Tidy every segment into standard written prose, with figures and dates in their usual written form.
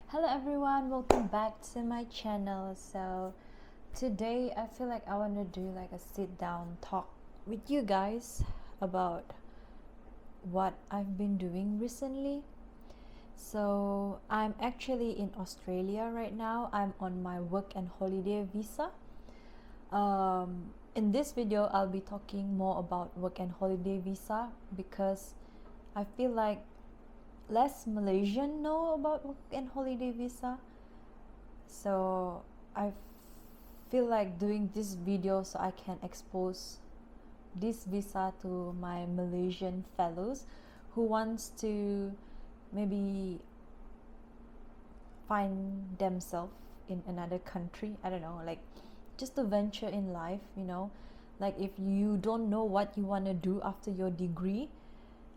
Hello everyone, welcome back to my channel. So today I feel like I want to do like a sit down talk with you guys about what I've been doing recently. So I'm actually in Australia right now. I'm on my work and holiday visa. In this video I'll be talking more about work and holiday visa because I feel like less Malaysian know about work and holiday visa. So I feel like doing this video so I can expose this visa to my Malaysian fellows who wants to maybe find themselves in another country. I don't know, like just to venture in life, like if you don't know what you want to do after your degree.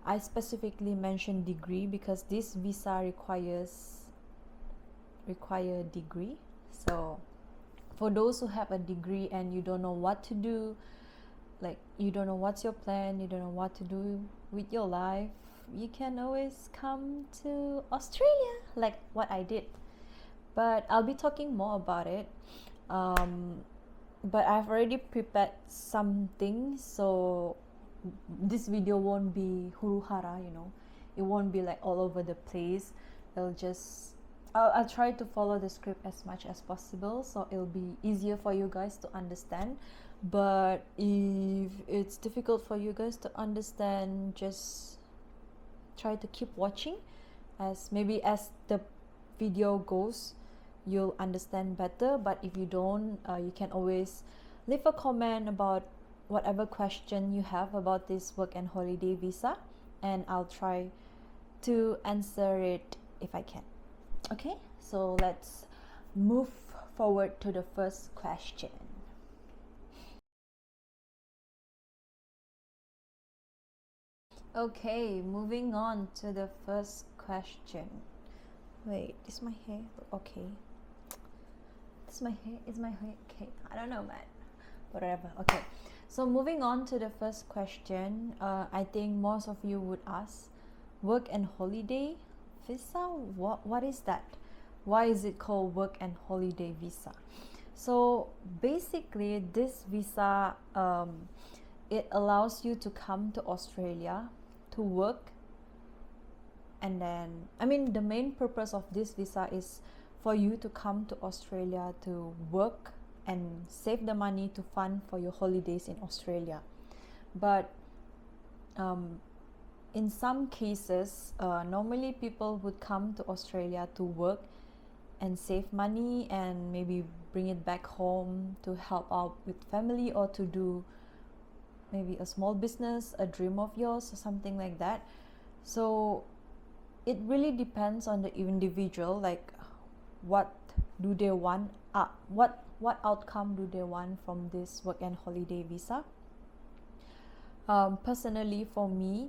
I specifically mentioned degree because this visa require degree. So for those who have a degree and you don't know what to do, like you don't know what's your plan, you don't know what to do with your life, you can always come to Australia like what I did. But I'll be talking more about it. But I've already prepared something, so this video won't be huru hara, it won't be like all over the place. I'll try to follow the script as much as possible so it'll be easier for you guys to understand. But if it's difficult for you guys to understand, just try to keep watching, as maybe as the video goes you'll understand better. But if you don't, you can always leave a comment about whatever question you have about this work and holiday visa, and I'll try to answer it if I can. Okay, so let's move forward to the first question. Okay, moving on to the first question. Wait, is my hair okay? Is my hair okay? I don't know, man. Whatever. Okay, so moving on to the first question. I think most of you would ask, work and holiday visa, what is that? Why is it called work and holiday visa? So basically this visa, it allows you to come to Australia to work, and then the main purpose of this visa is for you to come to Australia to work and save the money to fund for your holidays in Australia. But in some cases, normally people would come to Australia to work and save money and maybe bring it back home to help out with family, or to do maybe a small business, a dream of yours or something like that. So it really depends on the individual, like what do they want, what outcome do they want from this work and holiday visa. Personally for me,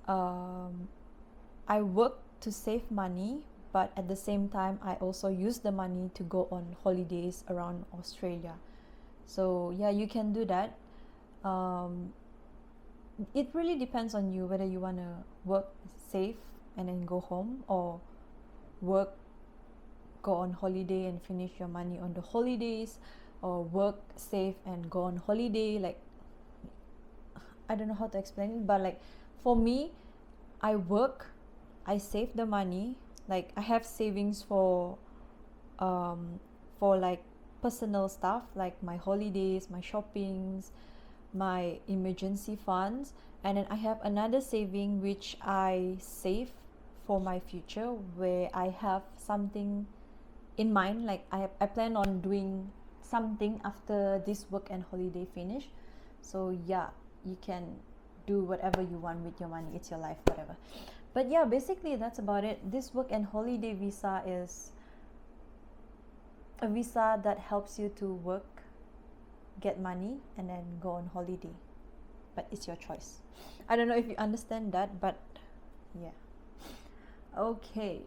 I work to save money, but at the same time I also use the money to go on holidays around Australia. So yeah, you can do that. It really depends on you whether you want to work, save, and then go home, or work, go on holiday and finish your money on the holidays, or work, save, and go on holiday. Like, I don't know how to explain it, but like for me, I work, I save the money, like I have savings for like personal stuff like my holidays, my shoppings, my emergency funds, and then I have another saving which I save for my future, where I have something in mind, like I plan on doing something after this work and holiday finish. So yeah, you can do whatever you want with your money, it's your life, whatever. But yeah, basically that's about it. This work and holiday visa is a visa that helps you to work, get money, and then go on holiday, but it's your choice. I don't know if you understand that, but yeah. Okay.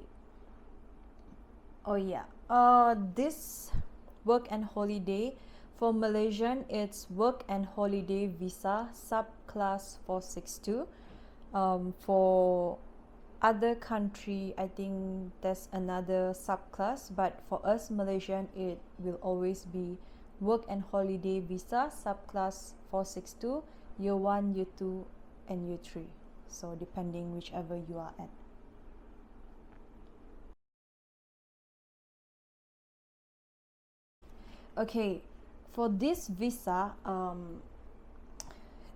Oh yeah, this work and holiday, for Malaysian it's work and holiday visa subclass 462. For other country, I think there's another subclass, but for us Malaysian, it will always be work and holiday visa subclass 462, year 1, year 2, and year 3. So depending whichever you are at. Okay, for this visa,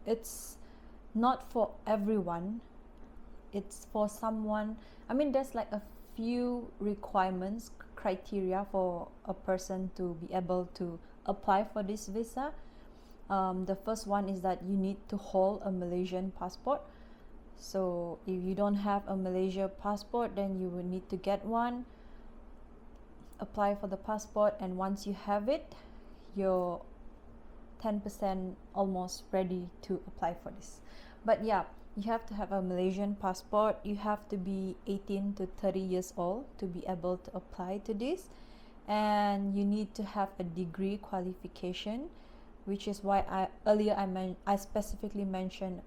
it's not for everyone. It's for someone. I mean, there's like a few requirements, criteria for a person to be able to apply for this visa. The first one is that you need to hold a Malaysian passport. So if you don't have a Malaysia passport, then you will need to get one, apply for the passport, and once you have it, you're 10% almost ready to apply for this. But yeah, you have to have a Malaysian passport. You have to be 18 to 30 years old to be able to apply to this, and you need to have a degree qualification, which is why I specifically mentioned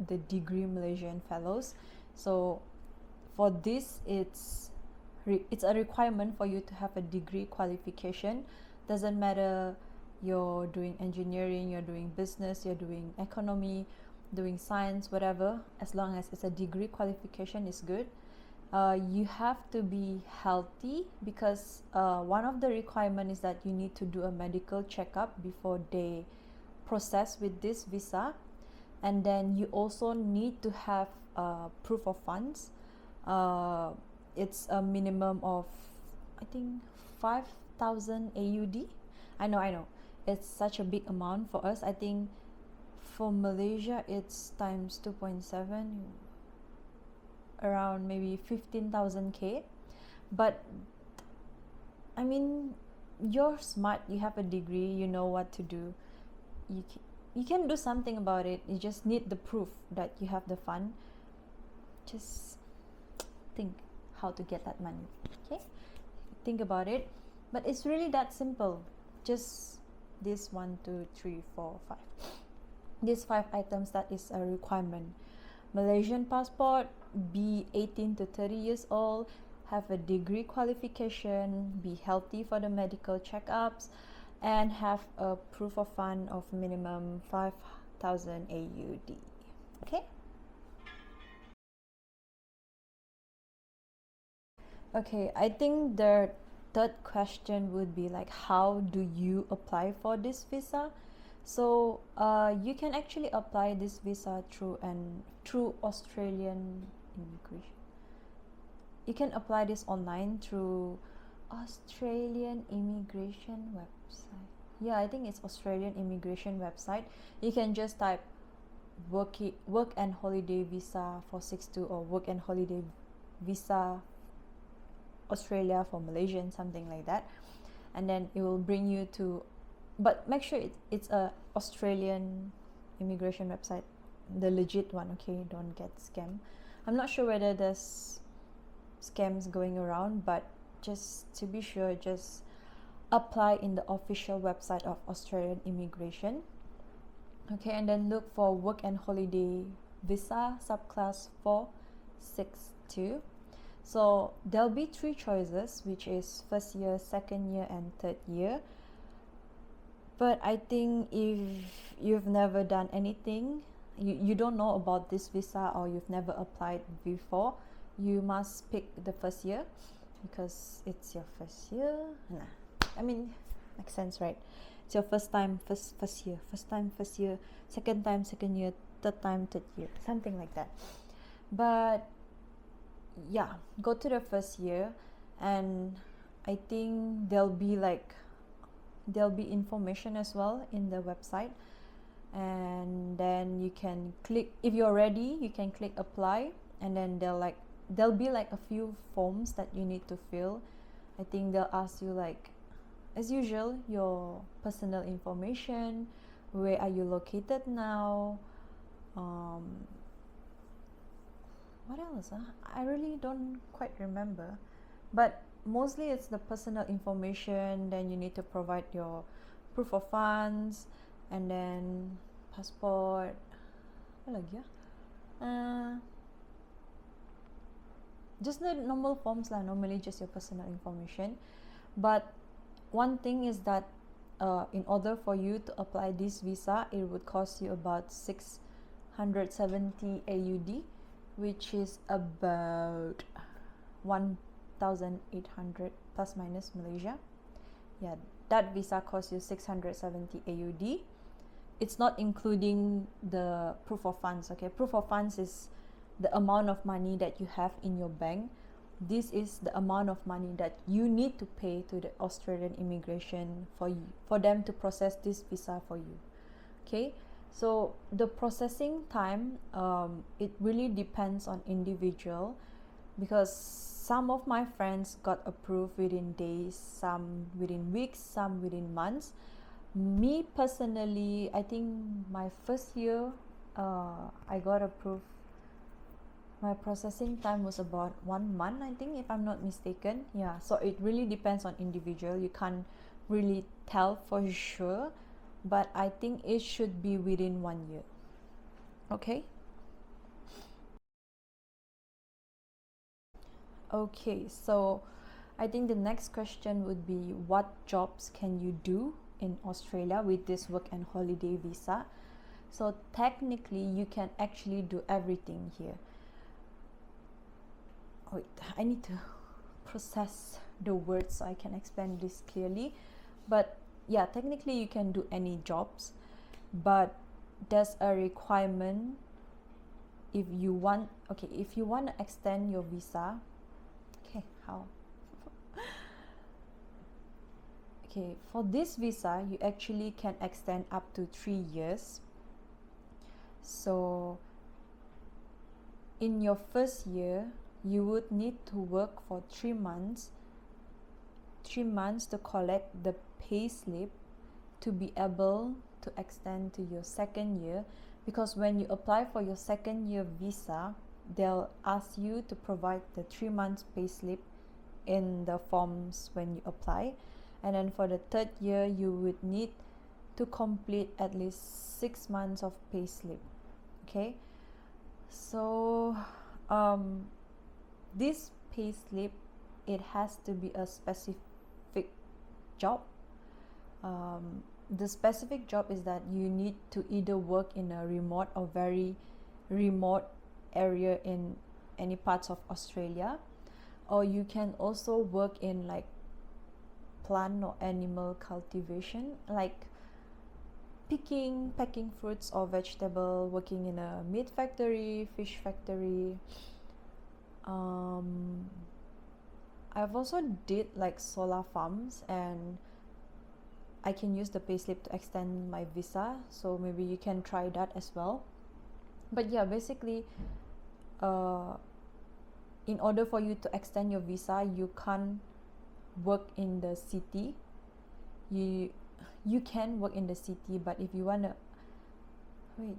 the degree Malaysian fellows. So for this, it's a requirement for you to have a degree qualification. Doesn't matter you're doing engineering, you're doing business, you're doing economy, doing science, whatever, as long as it's a degree qualification is good. You have to be healthy, because one of the requirements is that you need to do a medical checkup before they process with this visa. And then you also need to have proof of funds. It's a minimum of, I think, 5,000 AUD. I know it's such a big amount for us. I think for Malaysia it's times 2.7, around maybe 15,000 K. But I mean, you're smart, you have a degree, you know what to do. You can do something about it. You just need the proof that you have the fund. Just think how to get that money. Okay, think about it. But it's really that simple. Just this 1, 2, 3, 4, 5. These 5 items, that is a requirement. Malaysian passport, be 18 to 30 years old, have a degree qualification, be healthy for the medical checkups, and have a proof of fund of minimum 5,000 AUD. Okay? Okay, I think the third question would be like, how do you apply for this visa? So you can actually apply this visa through Australian immigration. You can apply this online through Australian immigration website. Yeah, I think it's Australian immigration website. You can just type work and holiday visa 462 or work and holiday visa Australia for Malaysian, something like that, and then it will bring you to, but make sure it's a Australian immigration website, the legit one. Okay, don't get scammed. I'm not sure whether there's scams going around, but just to be sure, just apply in the official website of Australian immigration. Okay, and then look for work and holiday visa subclass 462. So there'll be 3 choices, which is first year, second year, and third year. But I think if you've never done anything, you don't know about this visa, or you've never applied before, you must pick the first year, because it's your first year. Nah, I mean, makes sense, right? It's your first time, first year, second time, second year, third time, third year, something like that. But yeah, go to the first year, and I think there'll be information as well in the website, and then you can click, if you're ready, you can click apply, and then there'll be like a few forms that you need to fill. I think they'll ask you, like, as usual, your personal information, where are you located now, what else? I really don't quite remember, but mostly it's the personal information. Then you need to provide your proof of funds, and then passport. Apa lagi ya? just the normal forms lah, normally just your personal information. But one thing is that in order for you to apply this visa, it would cost you about 670 AUD, which is about 1,800 plus minus Malaysia. Yeah, that visa costs you 670 AUD. It's not including the proof of funds. Okay, proof of funds is the amount of money that you have in your bank. This is the amount of money that you need to pay to the Australian immigration for them to process this visa for you. Okay, so the processing time, it really depends on individual, because some of my friends got approved within days, some within weeks, some within months. Me personally, I think my first year I got approved, my processing time was about 1 month, I think, if I'm not mistaken. Yeah, so it really depends on individual. You can't really tell for sure, but I think it should be within 1 year. Okay. Okay, so I think the next question would be, what jobs can you do in Australia with this work and holiday visa? So technically you can actually do everything here. Wait, I need to process the words so I can explain this clearly. But yeah, technically you can do any jobs, but there's a requirement. If you want to extend your visa, okay, how? Okay, for this visa you actually can extend up to 3 years. So in your first year you would need to work for 3 months to collect the pay slip to be able to extend to your second year, because when you apply for your second year visa, they'll ask you to provide the 3 months pay slip in the forms when you apply. And then for the third year you would need to complete at least 6 months of pay slip. Okay, so this pay slip, it has to be a specific job. The specific job is that you need to either work in a remote or very remote area in any parts of Australia, or you can also work in like plant or animal cultivation, like packing fruits or vegetable, working in a meat factory, fish factory. I've also did like solar farms, and I can use the payslip to extend my visa, so maybe you can try that as well. But yeah, basically in order for you to extend your visa, you can't work in the city. You can work in the city, but if you wanna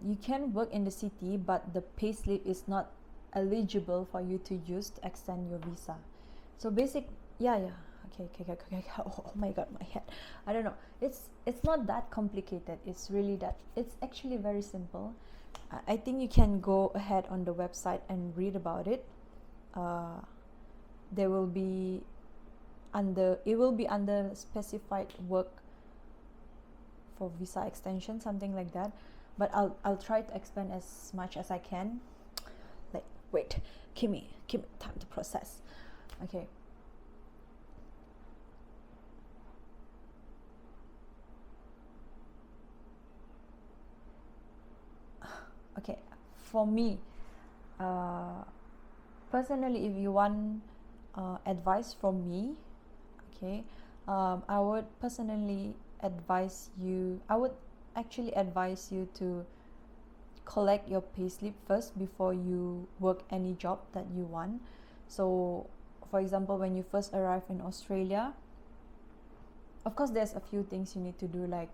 you can work in the city, but the payslip is not eligible for you to use to extend your visa. So okay, oh my god, my head, I don't know, it's not that complicated. It's actually very simple. I think you can go ahead on the website and read about it. It will be under specified work for visa extension, something like that. But I'll try to explain as much as I can. Like, wait, give me time to process. Okay. Okay, for me, personally, if you want advice from me, okay, I would actually advise you to collect your payslip first before you work any job that you want. So for example, when you first arrive in Australia, of course there's a few things you need to do, like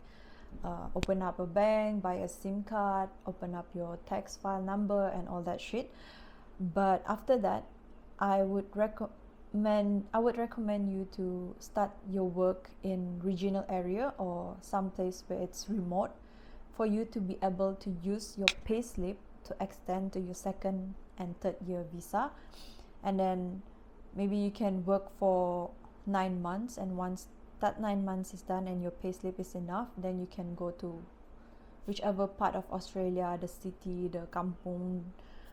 open up a bank, buy a SIM card, open up your tax file number and all that shit. But after that, I would recommend you to start your work in regional area or some place where it's remote, for you to be able to use your payslip to extend to your second and third year visa. and then maybe you can work for 9 months, and once that 9 months is done and your payslip is enough, then you can go to whichever part of Australia, the city, the kampung,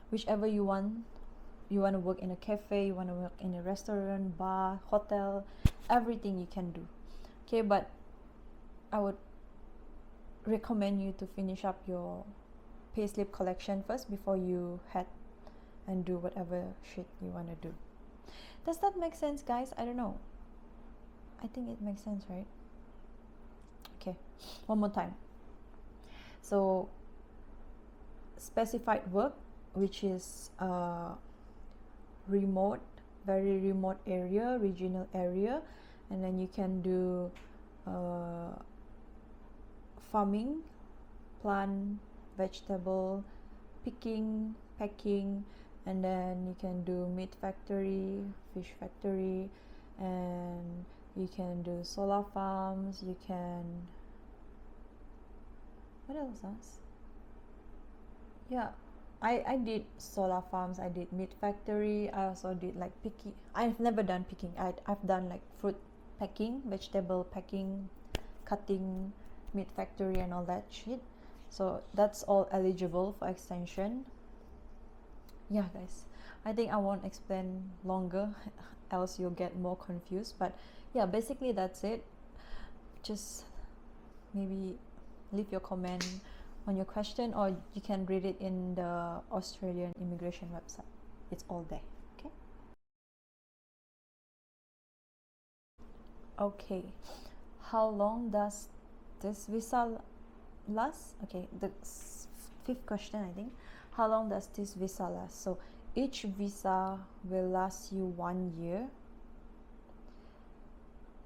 whichever you want. You want to work in a cafe, you want to work in a restaurant, bar, hotel, everything you can do. Okay, but I would recommend you to finish up your payslip collection first before you head and do whatever shit you want to do. Does that make sense, guys? I don't know. I think it makes sense, right? Okay, one more time. So specified work, which is remote, very remote area, regional area, and then you can do farming, plant, vegetable, picking, packing, and then you can do meat factory, fish factory, and you can do solar farms, you can, what else? Yeah, I did solar farms, I did meat factory, I also did like picking. I've never done picking. I've done like fruit packing, vegetable packing, cutting, meat factory, and all that shit. So that's all eligible for extension. Yeah, guys, I think I won't explain longer else you'll get more confused, but yeah, basically that's it. Just maybe leave your comment on your question, or you can read it in the Australian immigration website. It's all there. Okay, how long does this visa last? Okay, the fifth question, I think. How long does this visa last? So each visa will last you 1 year,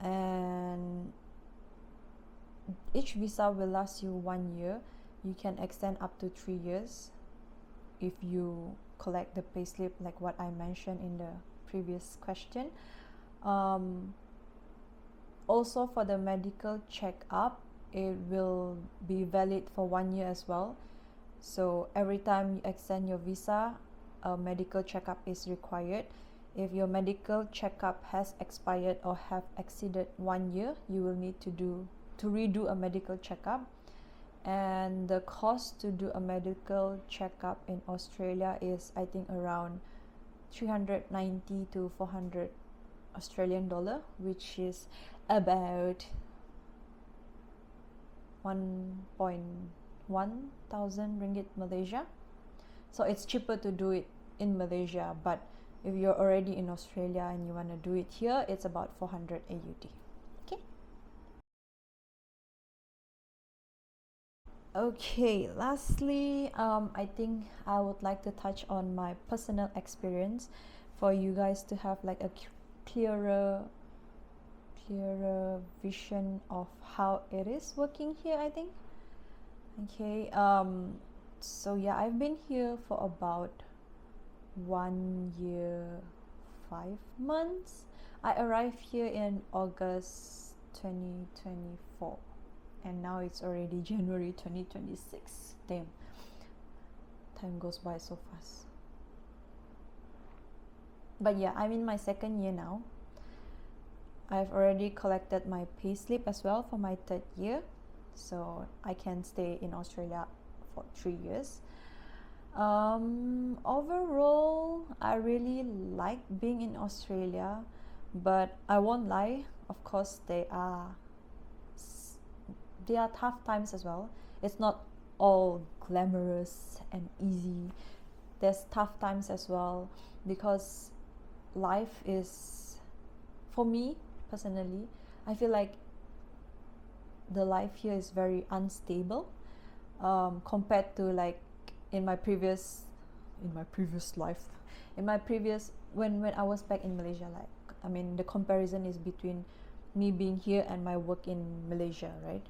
and each visa will last you 1 year. You can extend up to 3 years if you collect the payslip, like what I mentioned in the previous question. Also, for the medical checkup, it will be valid for 1 year as well. So every time you extend your visa, a medical checkup is required. If your medical checkup has expired or have exceeded 1 year, you will need to redo a medical checkup. And the cost to do a medical checkup in Australia is, I think, around 390 to 400 Australian dollar, which is about 1.1 thousand ringgit Malaysia. So it's cheaper to do it in Malaysia, but if you're already in Australia and you want to do it here, it's about 400 AUD. Okay, lastly, I think I would like to touch on my personal experience for you guys to have like a clearer vision of how it is working here, I think. Okay, so yeah, I've been here for about 1 year 5 months. I arrived here in August 2024, and now it's already January 2026. Damn, time goes by so fast. But yeah, I'm in my 2nd year now. I've already collected my payslip as well for my 3rd year, so I can stay in Australia for 3 years. Overall, I really like being in Australia, but I won't lie, of course there are tough times as well. It's not all glamorous and easy. There's tough times as well, because life is, for me personally, I feel like the life here is very unstable, compared to like in my previous life, when I was back in Malaysia. Like, I mean, the comparison is between me being here and my work in Malaysia, right?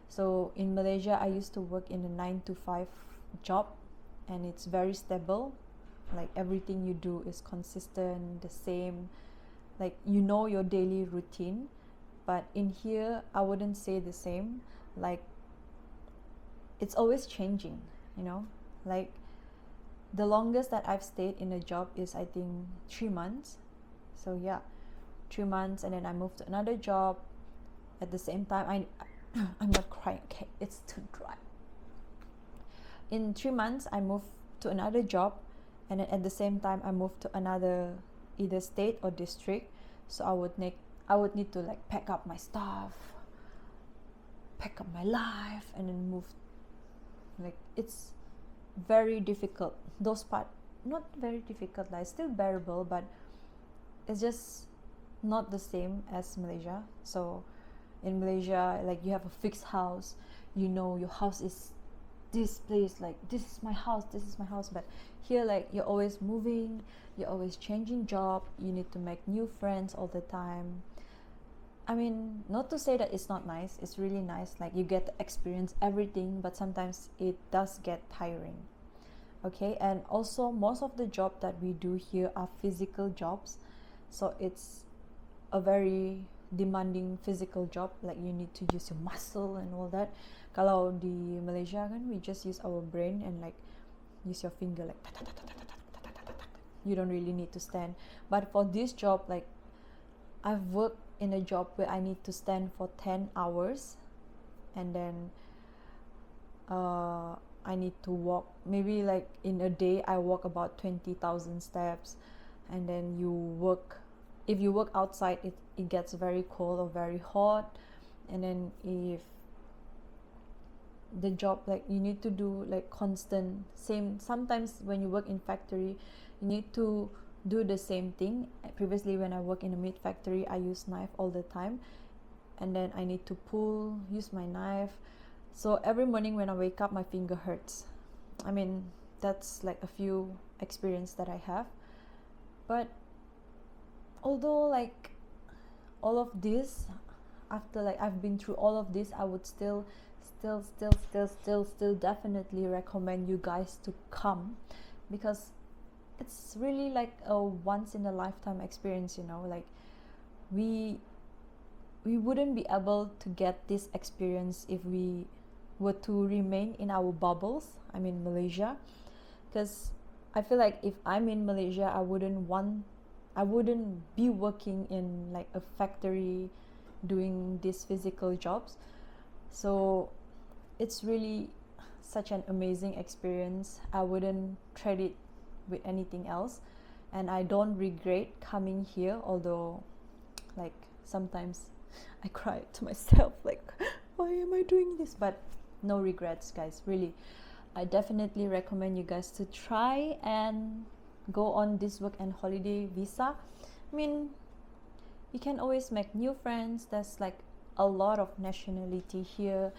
So in Malaysia, I used to work in a 9 to 5 job, and it's very stable. Like, everything you do is consistent, the same, like, you know, your daily routine. But in here, I wouldn't say the same. Like, it's always changing, you know, like the longest that I've stayed in a job is, I think, 3 months. So yeah, 3 months, and then I moved to another job. At the same time, I'm not crying, okay, it's too dry. In 3 months I moved to another job, and then at the same time I moved to another either state or district. So I would need to like pack up my stuff, pack up my life, and then move. Like, it's very difficult. Those part not very difficult, like still bearable, but it's just not the same as Malaysia. So in Malaysia, like, you have a fixed house, you know, your house is this place, like, this is my house, this is my house. But here, like, you're always moving, you're always changing job, you need to make new friends all the time. I mean, not to say that it's not nice, it's really nice, like, you get to experience everything, but sometimes it does get tiring. Okay, and also most of the job that we do here are physical jobs, so it's a very demanding physical job, like you need to use your muscle and all that. Kalau di Malaysia kan, we just use our brain and like use your finger, like you don't really need to stand. But for this job, like, I've worked in a job where I need to stand for 10 hours, and then I need to walk, maybe like in a day I walk about 20,000 steps. And then if you work outside, it gets very cold or very hot. And then if the job, like, you need to do like constant same, sometimes when you work in factory you need to do the same thing. Previously, when I work in a meat factory, I use knife all the time, and then I need to use my knife. So every morning when I wake up, my finger hurts. I mean, that's like a few experience that I have. But although, like, all of this, after like I've been through all of this, I would still definitely recommend you guys to come, because it's really like a once in a lifetime experience, you know. Like, we wouldn't be able to get this experience if we were to remain in our bubbles, I mean Malaysia. Because I feel like if I'm in Malaysia, I wouldn't be working in like a factory doing these physical jobs. So it's really such an amazing experience. I wouldn't trade it with anything else, and I don't regret coming here, although like sometimes I cry to myself, like, why am I doing this? But no regrets, guys, really. I definitely recommend you guys to try and go on this work and holiday visa. I mean, you can always make new friends. There's like a lot of nationality here.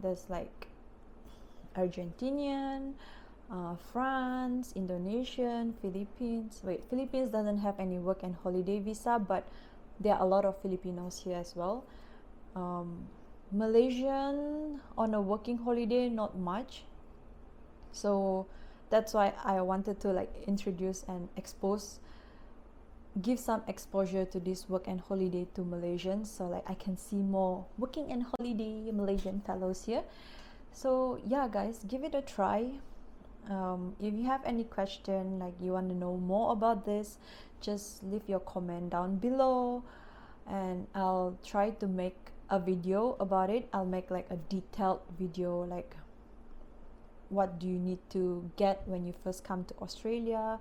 There's like Argentinian, France, Indonesian, Philippines. Philippines doesn't have any work and holiday visa, but there are a lot of Filipinos here as well. Malaysian on a working holiday, not much. So that's why I wanted to like introduce and give some exposure to this work and holiday to Malaysians, so like I can see more working and holiday Malaysian fellows here. So yeah, guys, give it a try. If you have any question, like you want to know more about this, just leave your comment down below, and I'll try to make a video about it. I'll make like a detailed video, like what do you need to get when you first come to Australia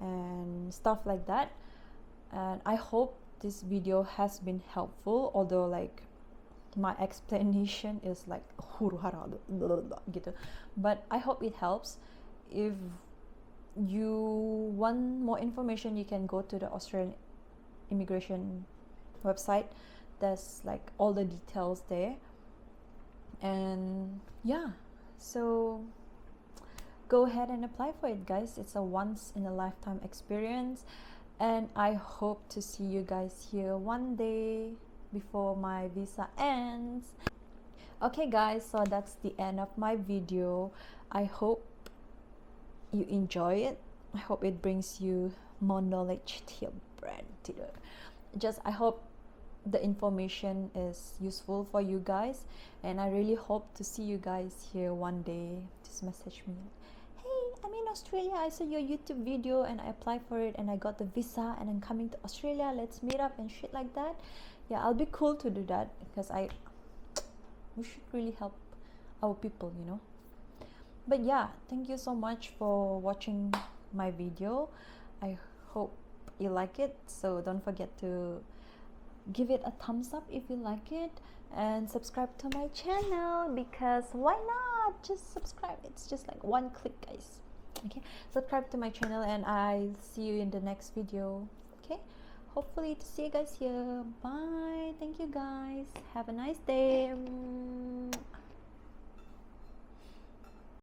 and stuff like that. And I hope this video has been helpful, although like my explanation is like huru-hara gitu, but I hope it helps. If you want more information, you can go to the Australian immigration website. There's like all the details there. And yeah, so go ahead and apply for it, guys. It's a once in a lifetime experience, and I hope to see you guys here one day before my visa ends. Okay guys, so that's the end of my video. I hope you enjoy it. I hope it brings you more knowledge to your brain. I hope the information is useful for you guys, and I really hope to see you guys here one day. Just message me, hey, I'm in Australia, I saw your YouTube video and I applied for it and I got the visa and I'm coming to Australia, let's meet up and shit like that. Yeah, I'll be cool to do that because we should really help our people, you know. But yeah, thank you so much for watching my video. I hope you like it, so don't forget to give it a thumbs up if you like it and subscribe to my channel, because why not? Just subscribe, it's just like one click, guys. Okay, subscribe to my channel and I'll see you in the next video. Okay, hopefully to see you guys here. Bye. Thank you guys, have a nice day.